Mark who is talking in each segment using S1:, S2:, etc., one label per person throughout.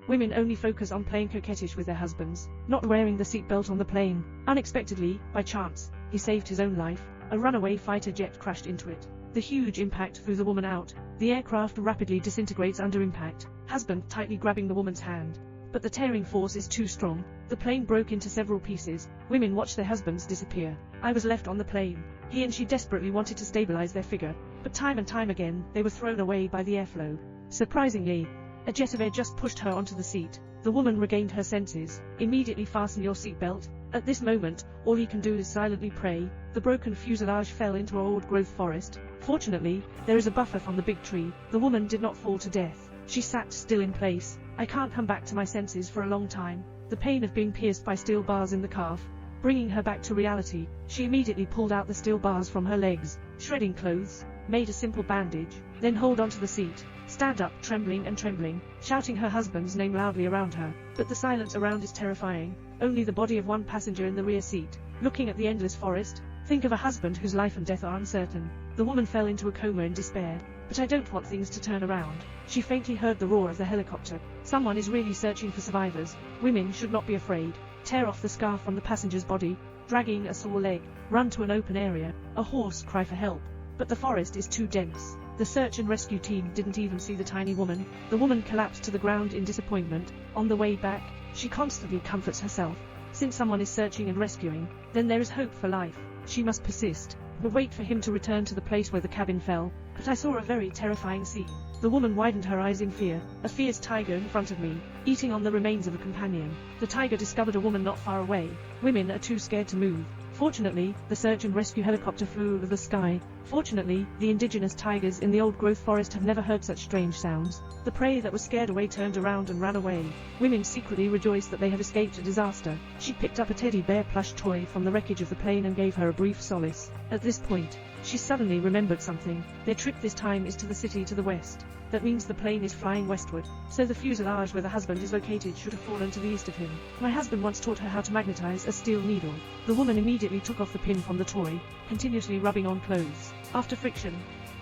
S1: Women only focus on playing coquettish with their husbands, not wearing the seatbelt on the plane. Unexpectedly, by chance, he saved his own life. A runaway fighter jet crashed into it. The huge impact threw the woman out. The aircraft rapidly disintegrates under impact, husband tightly grabbing the woman's hand. But the tearing force is too strong. The plane broke into several pieces. Women watched their husbands disappear. I was left on the plane. He and she desperately wanted to stabilize their figure, but time and time again, they were thrown away by the airflow. Surprisingly, a jet of air just pushed her onto the seat. The woman regained her senses. Immediately fasten your seatbelt. At this moment, all he can do is silently pray. The broken fuselage fell into an old-growth forest. Fortunately, there is a buffer from the big tree. The woman did not fall to death. She sat still in place. I can't come back to my senses for a long time. The pain of being pierced by steel bars in the calf, bringing her back to reality. She immediately pulled out the steel bars from her legs, shredding clothes, made a simple bandage, then hold onto the seat, stand up trembling and trembling, shouting her husband's name loudly around her. But the silence around is terrifying. Only the body of one passenger in the rear seat, looking at the endless forest. Think of a husband whose life and death are uncertain. The woman fell into a coma in despair. But I don't want things to turn around. She faintly heard the roar of the helicopter. Someone is really searching for survivors. Women should not be afraid. Tear off the scarf from the passenger's body, dragging a sore leg, run to an open area, a hoarse cry for help. But the forest is too dense. The search and rescue team didn't even see the tiny woman. The woman collapsed to the ground in disappointment. On the way back, she constantly comforts herself. Since someone is searching and rescuing, then there is hope for life. She must persist, but wait for him to return to the place where the cabin fell. But I saw a very terrifying scene. The woman widened her eyes in fear. A fierce tiger in front of me, eating on the remains of a companion. The tiger discovered a woman not far away. Women are too scared to move. Fortunately, the search and rescue helicopter flew over the sky. Fortunately, the indigenous tigers in the old-growth forest have never heard such strange sounds. The prey that was scared away turned around and ran away. Women secretly rejoiced that they have escaped a disaster. She picked up a teddy bear plush toy from the wreckage of the plane and gave her a brief solace. At this point, she suddenly remembered something. Their trip this time is to the city to the west. That means the plane is flying westward, so the fuselage where the husband is located should have fallen to the east of him. My husband once taught her how to magnetize a steel needle. The woman immediately took off the pin from the toy, continuously rubbing on clothes. After friction,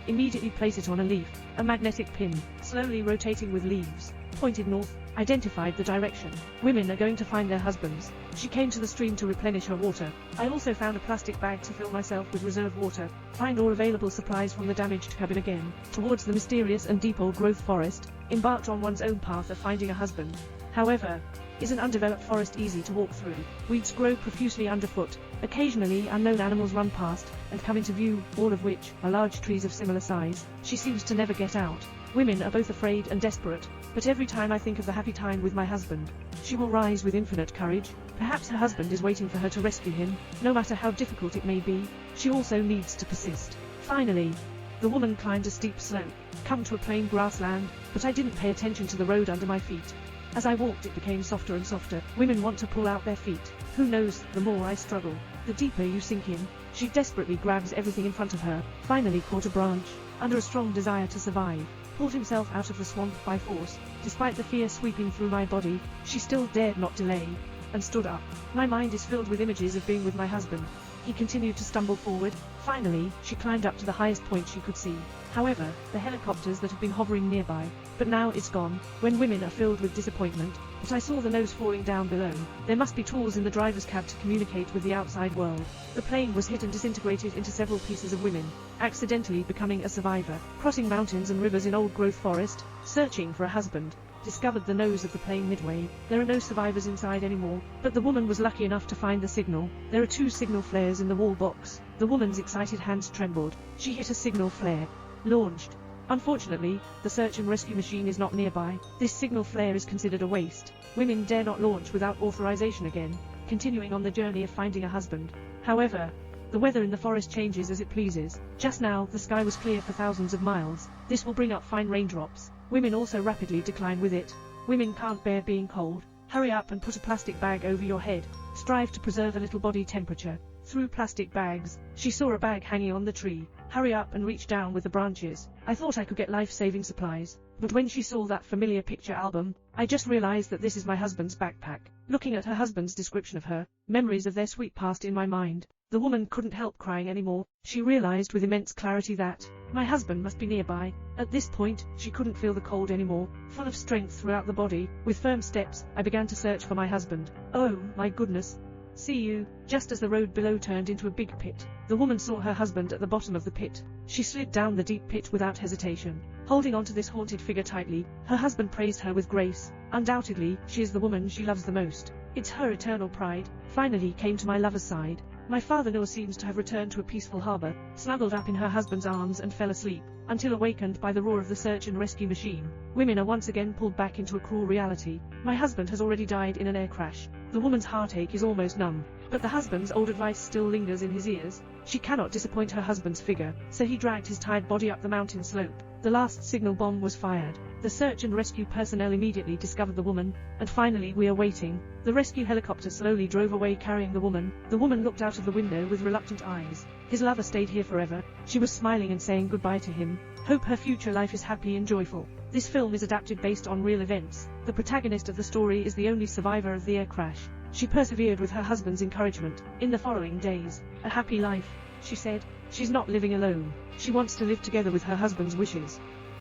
S1: immediately place it on a leaf. A magnetic pin, slowly rotating with leaves, pointed north, identified the direction. Women are going to find their husbands. She came to the stream to replenish her water. I also found a plastic bag to fill myself with reserve water. Find all available supplies from the damaged cabin again. Towards the mysterious and deep old-growth forest, embarked on one's own path of finding a husband. However, is an undeveloped forest easy to walk through? Weeds grow profusely underfoot. Occasionally unknown animals run past and come into view, all of which are large trees of similar size. She seems to never get out. Women are both afraid and desperate, but every time I think of the happy time with my husband, she will rise with infinite courage. Perhaps her husband is waiting for her to rescue him. No matter how difficult it may be, she also needs to persist. Finally, the woman climbed a steep slope, come to a plain grassland, but I didn't pay attention to the road under my feet. As I walked, it became softer and softer. Women want to pull out their feet. Who knows, the more I struggle, the deeper you sink in. She desperately grabs everything in front of her, finally caught a branch, under a strong desire to survive, pulled himself out of the swamp by force. Despite the fear sweeping through my body, she still dared not delay, and stood up. My mind is filled with images of being with my husband. He continued to stumble forward. Finally, she climbed up to the highest point she could see. However, the helicopters that had been hovering nearby, but now it's gone. When women are filled with disappointment, but I saw the nose falling down below. There must be tools in the driver's cab to communicate with the outside world. The plane was hit and disintegrated into several pieces of women, accidentally becoming a survivor, crossing mountains and rivers in old-growth forest, searching for a husband. Discovered the nose of the plane midway. There are no survivors inside anymore, but the woman was lucky enough to find the signal. There are 2 signal flares in the wall box. The woman's excited hands trembled. She hit a signal flare. Launched. Unfortunately, the search and rescue machine is not nearby. This signal flare is considered a waste. Women dare not launch without authorization again, continuing on the journey of finding a husband. However, the weather in the forest changes as it pleases. Just now, the sky was clear for thousands of miles. This will bring up fine raindrops. Women also rapidly decline with it. Women can't bear being cold. Hurry up and put a plastic bag over your head. Strive to preserve a little body temperature. Through plastic bags, she saw a bag hanging on the tree. Hurry up and reach down with the branches. I thought I could get life-saving supplies, but when she saw that familiar picture album, I just realized that this is my husband's backpack. Looking at her husband's description of her, memories of their sweet past in my mind, the woman couldn't help crying anymore. She realized with immense clarity that My husband must be nearby. At this point, she couldn't feel the cold anymore. Full of strength throughout the body, with firm steps, I began to search for my husband. Oh, my goodness. See you. Just as the road below turned into a big pit, the woman saw her husband at the bottom of the pit. She slid down the deep pit without hesitation. Holding on to this haunted figure tightly, her husband praised her with grace. Undoubtedly, she is the woman she loves the most. It's her eternal pride. Finally came to my lover's side. My father-in-law seems to have returned to a peaceful harbor, snuggled up in her husband's arms and fell asleep, until awakened by the roar of the search and rescue machine. Women are once again pulled back into a cruel reality. My husband has already died in an air crash. The woman's heartache is almost numb, but the husband's old advice still lingers in his ears. She cannot disappoint her husband's figure, so he dragged his tired body up the mountain slope. The last signal bomb was fired. The search and rescue personnel immediately discovered the woman, and finally we are waiting. The rescue helicopter slowly drove away carrying the woman. The woman looked out of the window with reluctant eyes. His lover stayed here forever. She was smiling and saying goodbye to him. Hope her future life is happy and joyful. This film is adapted based on real events. The protagonist of the story is the only survivor of the air crash. She persevered with her husband's encouragement. In the following days, a happy life, she said. She's not living alone. She wants to live together with her husband's wishes.